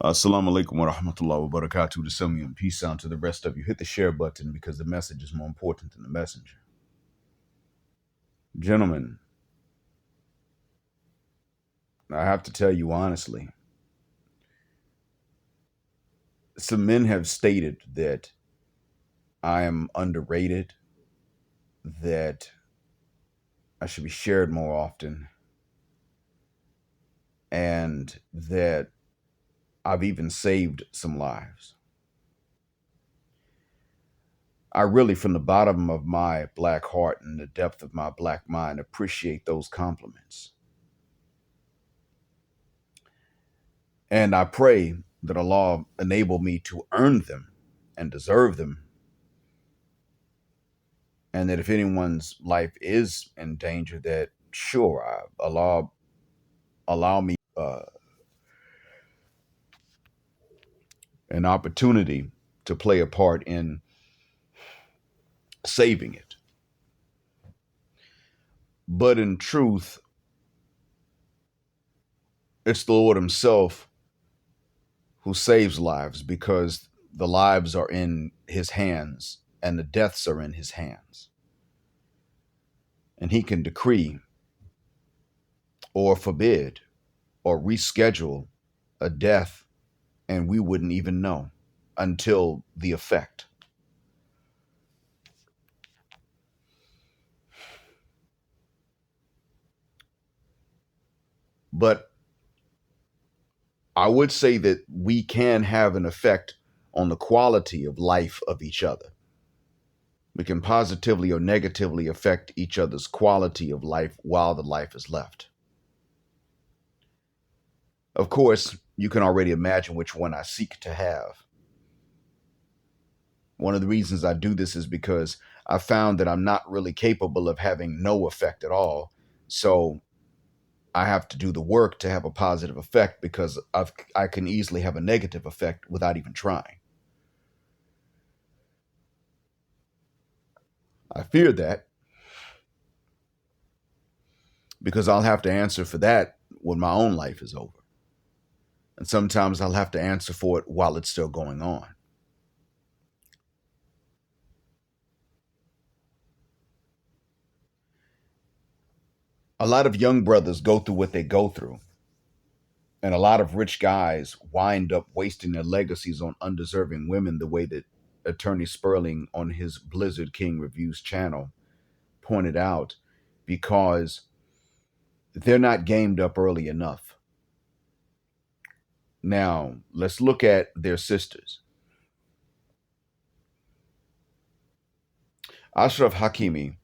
Assalamu alaikum wa rahmatullahi wa barakatuh to some of you and peace out to the rest of you. Hit the share button because the message is more important than the messenger. Gentlemen, I have to tell you honestly, some men have stated that I am underrated, that I should be shared more often, and that I've even saved some lives. I really, from the bottom of my black heart and the depth of my black mind, appreciate those compliments. And I pray that Allah enable me to earn them and deserve them. And that if anyone's life is in danger, that sure, Allah allow me an opportunity to play a part in saving it. But in truth, it's the Lord Himself who saves lives, because the lives are in His hands and the deaths are in His hands. And He can decree or forbid or reschedule a death, and we wouldn't even know until the effect. But I would say that we can have an effect on the quality of life of each other. We can positively or negatively affect each other's quality of life while the life is left. Of course, you can already imagine which one I seek to have. One of the reasons I do this is because I found that I'm not really capable of having no effect at all. So I have to do the work to have a positive effect, because I can easily have a negative effect without even trying. I fear that, because I'll have to answer for that when my own life is over. And sometimes I'll have to answer for it while it's still going on. A lot of young brothers go through what they go through. And a lot of rich guys wind up wasting their legacies on undeserving women, the way that Attorney Sperling on his Blizzard King Reviews channel pointed out, because they're not gamed up early enough. Now, let's look at their sisters. Ashraf Hakimi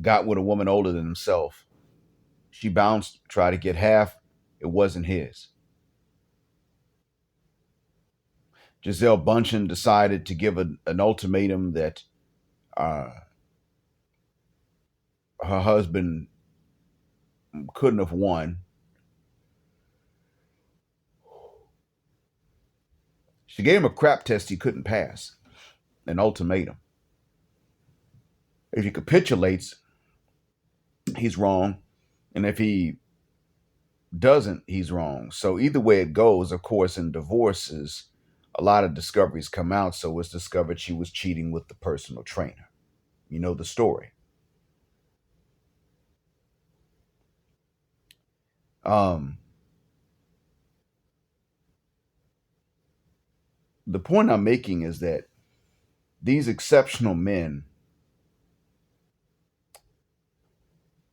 got with a woman older than himself. She bounced, tried to get half. It wasn't his. Gisele Bundchen decided to give an ultimatum that her husband couldn't have won. She gave him a crap test he couldn't pass, an ultimatum. If he capitulates, he's wrong. And if he doesn't, he's wrong. So either way it goes, of course, in divorces, a lot of discoveries come out. So it's discovered she was cheating with the personal trainer. You know the story. The point I'm making is that these exceptional men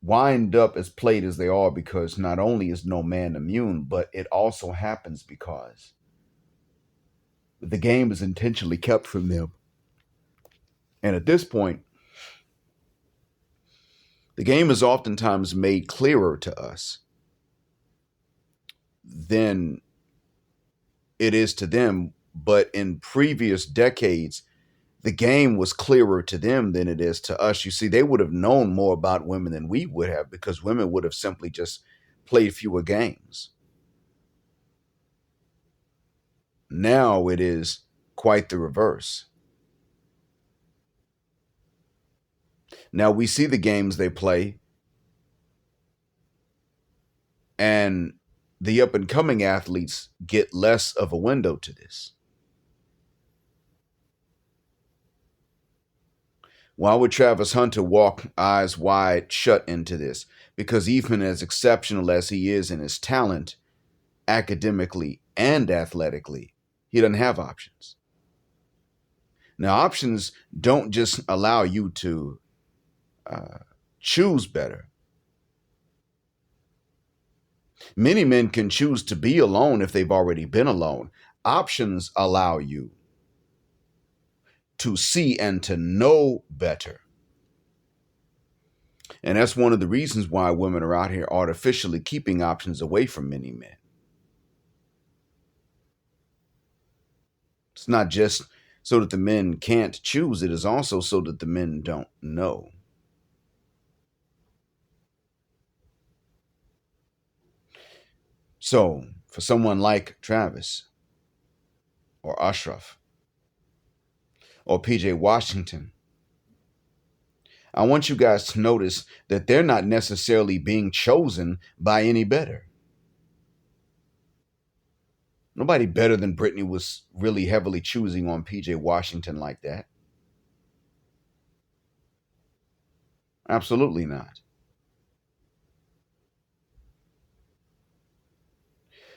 wind up as played as they are because not only is no man immune, but it also happens because the game is intentionally kept from them. And at this point, the game is oftentimes made clearer to us than it is to them. But in previous decades, the game was clearer to them than it is to us. You see, they would have known more about women than we would have, because women would have simply just played fewer games. Now it is quite the reverse. Now we see the games they play, and the up and coming athletes get less of a window to this. Why would Travis Hunter walk eyes wide shut into this? Because even as exceptional as he is in his talent, academically and athletically, he doesn't have options. Now, options don't just allow you to uh, choose better. Many men can choose to be alone if they've already been alone. Options allow you to see and to know better. And that's one of the reasons why women are out here artificially keeping options away from many men. It's not just so that the men can't choose, it is also so that the men don't know. So, for someone like Travis or Ashraf or PJ Washington, I want you guys to notice that they're not necessarily being chosen by any better. Nobody better than Brittany was really heavily choosing on PJ Washington like that. Absolutely not.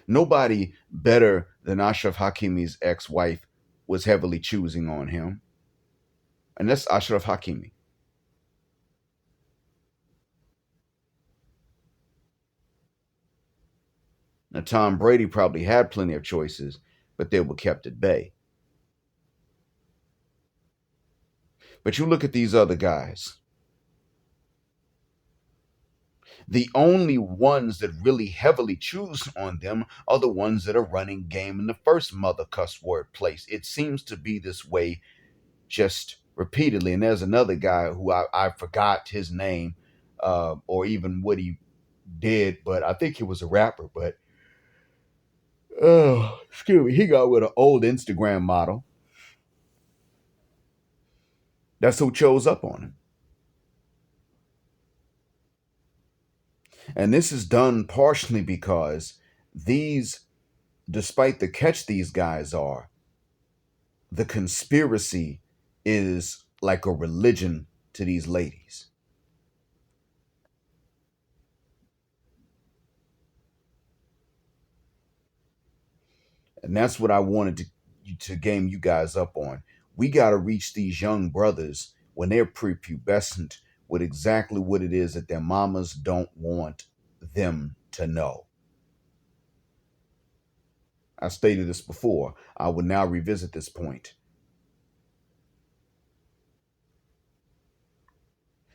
Nobody better than Ashraf Hakimi's ex wife was heavily choosing on him. And that's Ashraf Hakimi. Now, Tom Brady probably had plenty of choices, but they were kept at bay. But you look at these other guys. The only ones that really heavily choose on them are the ones that are running game in the first mother cuss word place. It seems to be this way just repeatedly. And there's another guy who I forgot his name or even what he did, but I think he was a rapper. But oh, excuse me, he got with an old Instagram model. That's who chose up on him. And this is done partially because these, despite the catch these guys are, the conspiracy is like a religion to these ladies. And that's what I wanted to game you guys up on. We got to reach these young brothers when they're prepubescent with exactly what it is that their mamas don't want them to know. I stated this before. I will now revisit this point.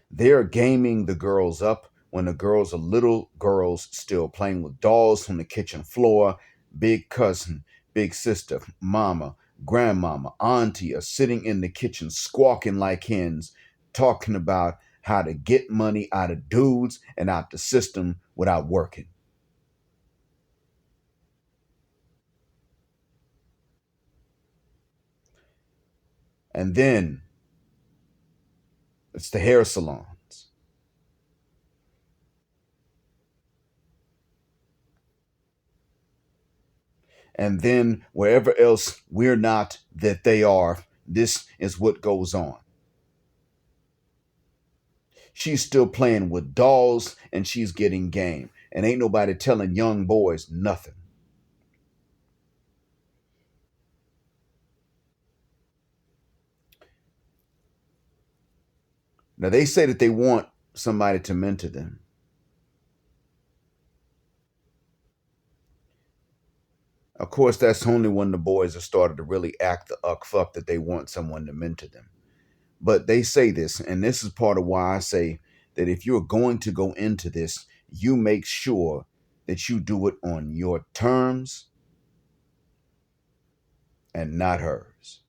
They're gaming the girls up when the girls are little girls still playing with dolls on the kitchen floor. Big cousin, big sister, mama, grandmama, auntie are sitting in the kitchen squawking like hens, talking about how to get money out of dudes and out the system without working. And then it's the hair salons. And then wherever else we're not that they are, this is what goes on. She's still playing with dolls and she's getting game. And ain't nobody telling young boys nothing. Now, they say that they want somebody to mentor them. Of course, that's only when the boys have started to really act the uck fuck that they want someone to mentor them. But they say this, and this is part of why I say that if you're going to go into this, you make sure that you do it on your terms and not hers.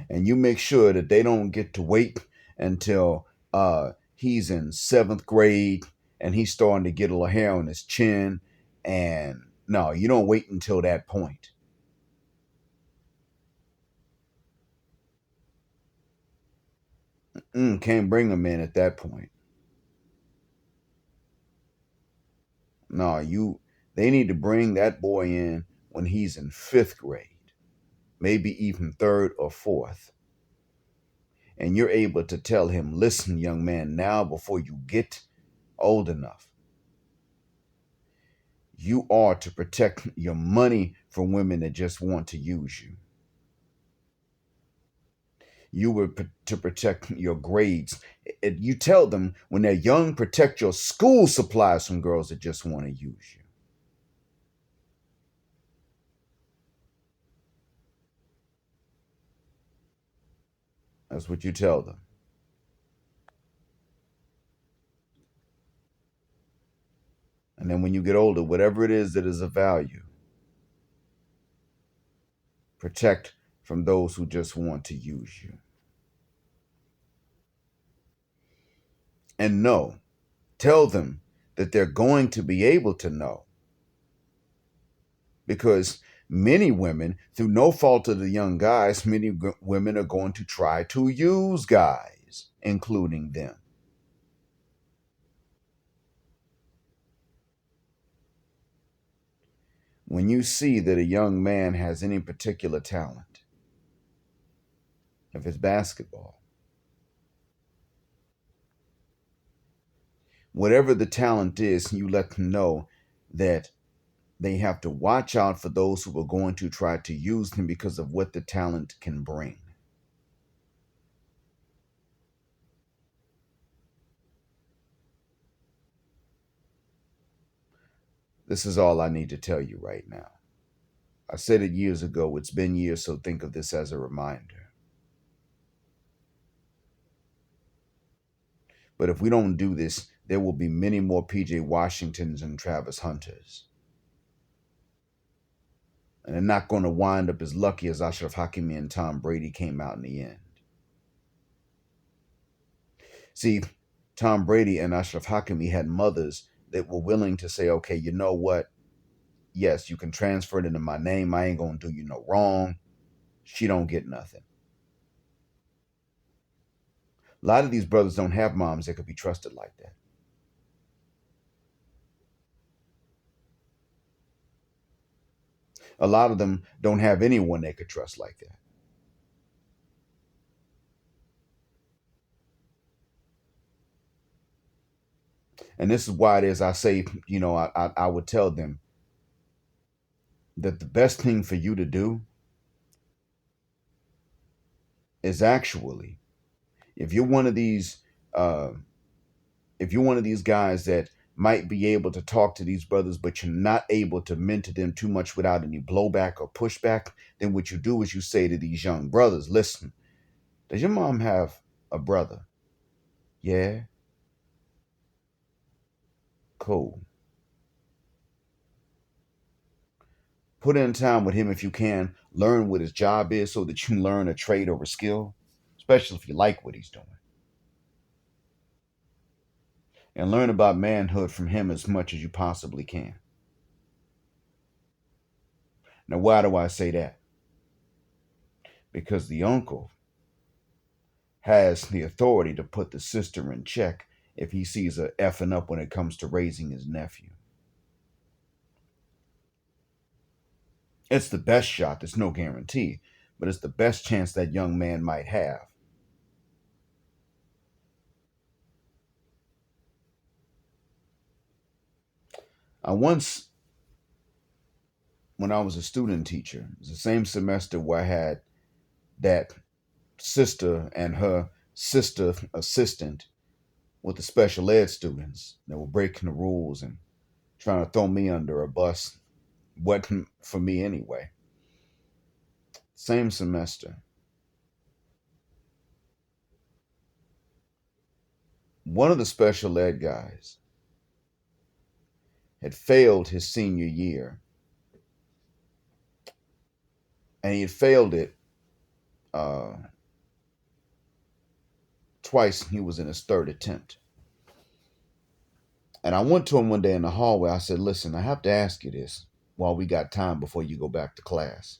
And you make sure that they don't get to wait until he's in seventh grade and he's starting to get a little hair on his chin. And no, you don't wait until that point. Can't bring them in at that point. No, they need to bring that boy in when he's in fifth grade, maybe even third or fourth. And you're able to tell him, listen, young man, now before you get old enough, you are to protect your money from women that just want to use you. You were to protect your grades. You tell them when they're young, protect your school supplies from girls that just want to use you. That's what you tell them. And then when you get older, whatever it is that is of value, protect from those who just want to use you. And know, tell them that they're going to be able to know. Because many women, through no fault of the young guys, many women are going to try to use guys, including them. When you see that a young man has any particular talent, if it's basketball, whatever the talent is, you let them know that they have to watch out for those who are going to try to use them because of what the talent can bring. This is all I need to tell you right now. I said it years ago. It's been years, so think of this as a reminder. But if we don't do this, there will be many more PJ Washingtons and Travis Hunters. And they're not going to wind up as lucky as Ashraf Hakimi and Tom Brady came out in the end. See, Tom Brady and Ashraf Hakimi had mothers that were willing to say, okay, you know what? Yes, you can transfer it into my name. I ain't going to do you no wrong. She don't get nothing. A lot of these brothers don't have moms that could be trusted like that. A lot of them don't have anyone they could trust like that. And this is why it is I say, I would tell them that the best thing for you to do is actually, if you're one of these, uh, if you're one of these guys that might be able to talk to these brothers, but you're not able to mentor them too much without any blowback or pushback, then what you do is you say to these young brothers, listen, does your mom have a brother? Yeah, cool. Put in time with him if you can. Learn what his job is so that you learn a trade or a skill, especially if you like what he's doing. And learn about manhood from him as much as you possibly can. Now, why do I say that? Because the uncle has the authority to put the sister in check if he sees her effing up when it comes to raising his nephew. It's the best shot. There's no guarantee, but it's the best chance that young man might have. I once, when I was a student teacher, it was the same semester where I had that sister and her sister assistant with the special ed students that were breaking the rules and trying to throw me under a bus. Wasn't for me anyway. Same semester. One of the special ed guys had failed his senior year, and he had failed it uh, twice. He was in his third attempt. And I went to him one day in the hallway. I said, listen, I have to ask you this while we got time before you go back to class.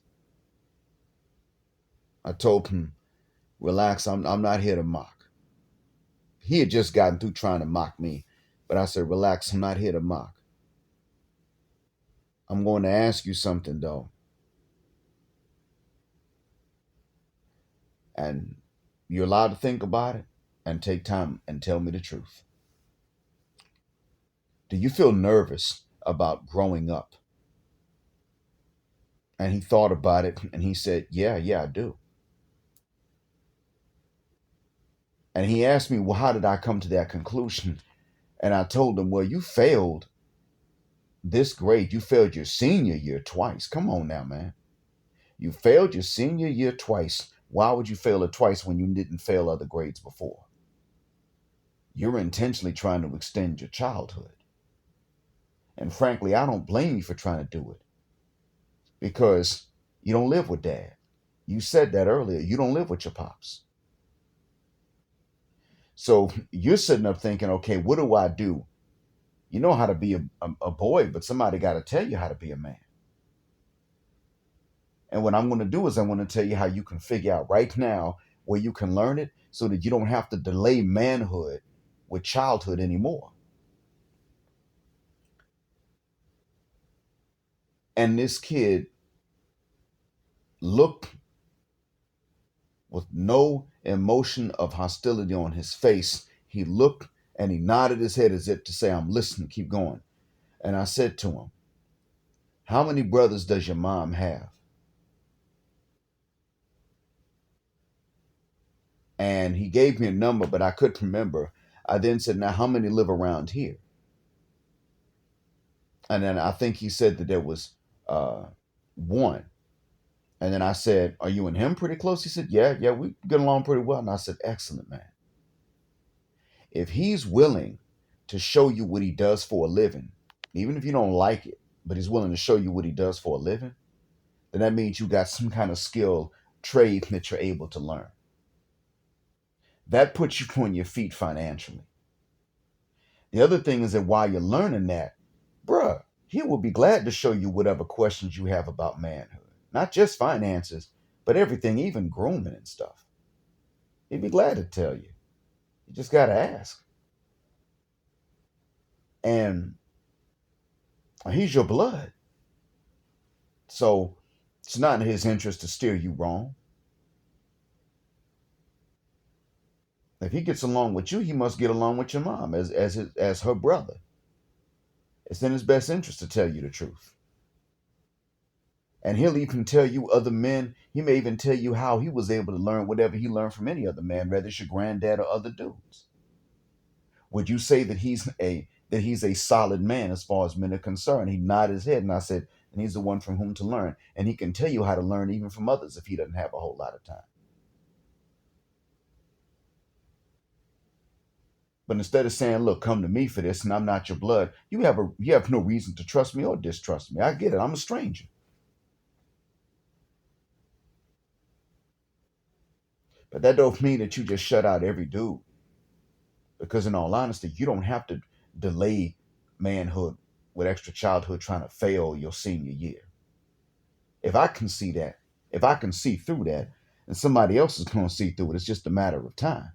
I told him, relax, I'm not here to mock. He had just gotten through trying to mock me. But I said, relax, I'm not here to mock. I'm going to ask you something, though, and you're allowed to think about it and take time and tell me the truth. Do you feel nervous about growing up? And he thought about it and he said, yeah, I do. And he asked me, well, how did I come to that conclusion? And I told him, well, you failed this grade. You failed your senior year twice. Come on now, man. You failed your senior year twice. Why would you fail it twice when you didn't fail other grades before? You're intentionally trying to extend your childhood. And frankly, I don't blame you for trying to do it because you don't live with dad. You said that earlier. You don't live with your pops. So you're sitting up thinking, okay, what do I do? You know how to be a boy, but somebody got to tell you how to be a man. And what I'm going to do is I'm going to tell you how you can figure out right now where you can learn it so that you don't have to delay manhood with childhood anymore. And this kid looked with no emotion of hostility on his face. He looked and he nodded his head as if to say, I'm listening, keep going. And I said to him, how many brothers does your mom have? And he gave me a number, but I couldn't remember. I then said, now how many live around here? And then I think he said that there was one. And then I said, are you and him pretty close? He said, yeah, we get along pretty well. And I said, excellent, man. If he's willing to show you what he does for a living, even if you don't like it, but he's willing to show you what he does for a living, then that means you got some kind of skill, trade that you're able to learn. That puts you on your feet financially. The other thing is that while you're learning that, bruh, he will be glad to show you whatever questions you have about manhood. Not just finances, but everything, even grooming and stuff. He'd be glad to tell you. You just got to ask. And he's your blood. So it's not in his interest to steer you wrong. If he gets along with you, he must get along with your mom as her brother. It's in his best interest to tell you the truth. And he'll even tell you other men, he may even tell you how he was able to learn whatever he learned from any other man, whether it's your granddad or other dudes. Would you say that he's a solid man as far as men are concerned? He nodded his head and I said, and he's the one from whom to learn. And he can tell you how to learn even from others if he doesn't have a whole lot of time. But instead of saying, look, come to me for this and I'm not your blood, you have no reason to trust me or distrust me. I get it. I'm a stranger. But that don't mean that you just shut out every dude. Because in all honesty, you don't have to delay manhood with extra childhood trying to fail your senior year. If I can see that, if I can see through that, and somebody else is going to see through it, it's just a matter of time.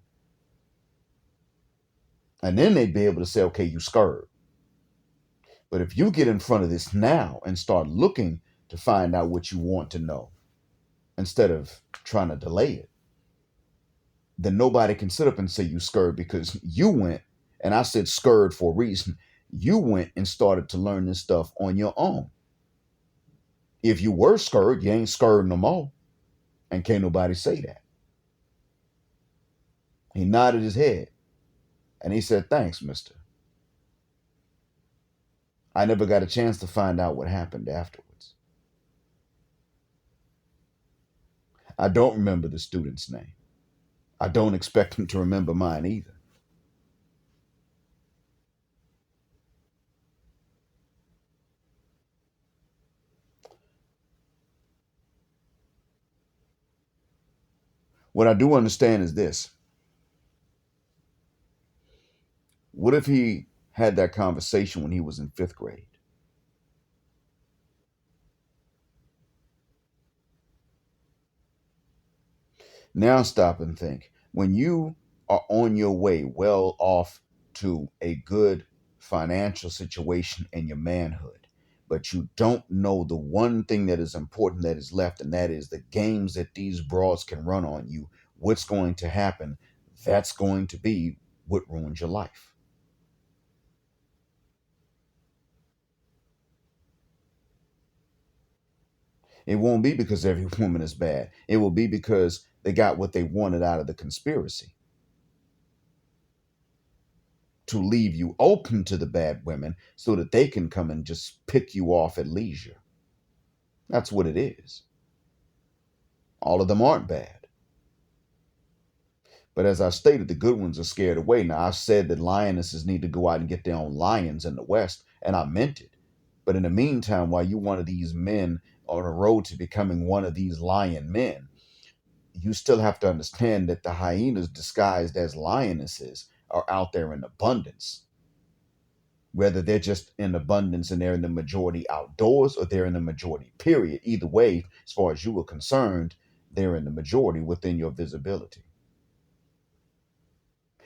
And then they'd be able to say, okay, you scared. But if you get in front of this now and start looking to find out what you want to know instead of trying to delay it, then nobody can sit up and say you scared because you went, and I said scared for a reason, you went and started to learn this stuff on your own. If you were scared, you ain't scared no more. And can't nobody say that. He nodded his head and he said, thanks, mister. I never got a chance to find out what happened afterwards. I don't remember the student's name. I don't expect him to remember mine either. What I do understand is this. What if he had that conversation when he was in fifth grade? Now stop and think. When you are on your way off to a good financial situation in your manhood, But you don't know the one thing that is important that is left, and that is the games that these broads can run on you. What's going to happen? That's going to be what ruins your life. It won't be because every woman is bad. It will be because they got what they wanted out of the conspiracy, to leave you open to the bad women so that they can come and just pick you off at leisure. That's what it is. All of them aren't bad. But as I stated, the good ones are scared away. Now, I said that lionesses need to go out and get their own lions in the West, and I meant it. But in the meantime, while you're one of these men on a road to becoming one of these lion men, you still have to understand that the hyenas disguised as lionesses are out there in abundance. Whether they're just in abundance and they're in the majority outdoors, or they're in the majority, period. Either way, as far as you are concerned, they're in the majority within your visibility.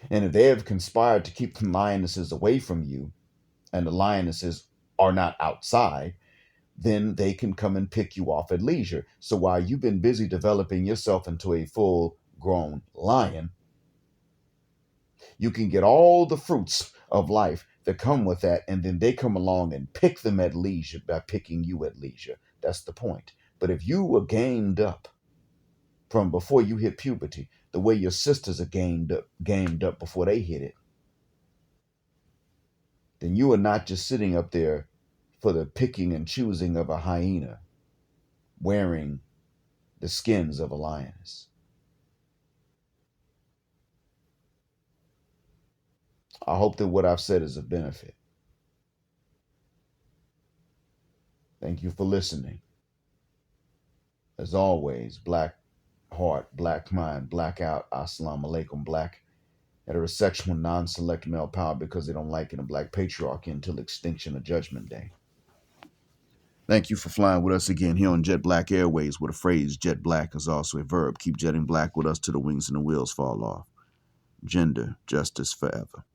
And if they have conspired to keep the lionesses away from you, and the lionesses are not outside, then they can come and pick you off at leisure. So while you've been busy developing yourself into a full grown lion, you can get all the fruits of life that come with that, and then they come along and pick them at leisure by picking you at leisure. That's the point. But if you were gamed up from before you hit puberty, the way your sisters are gamed up before they hit it, then you are not just sitting up there for the picking and choosing of a hyena wearing the skins of a lioness. I hope that what I've said is of benefit. Thank you for listening. As always, black heart, black mind, black out, assalamu alaikum, black heterosexual, non-select male power because they don't like it, a black patriarchy until extinction of judgment day. Thank you for flying with us again here on Jet Black Airways, where the phrase jet black is also a verb. Keep jetting black with us till the wings and the wheels fall off. Gender, justice forever.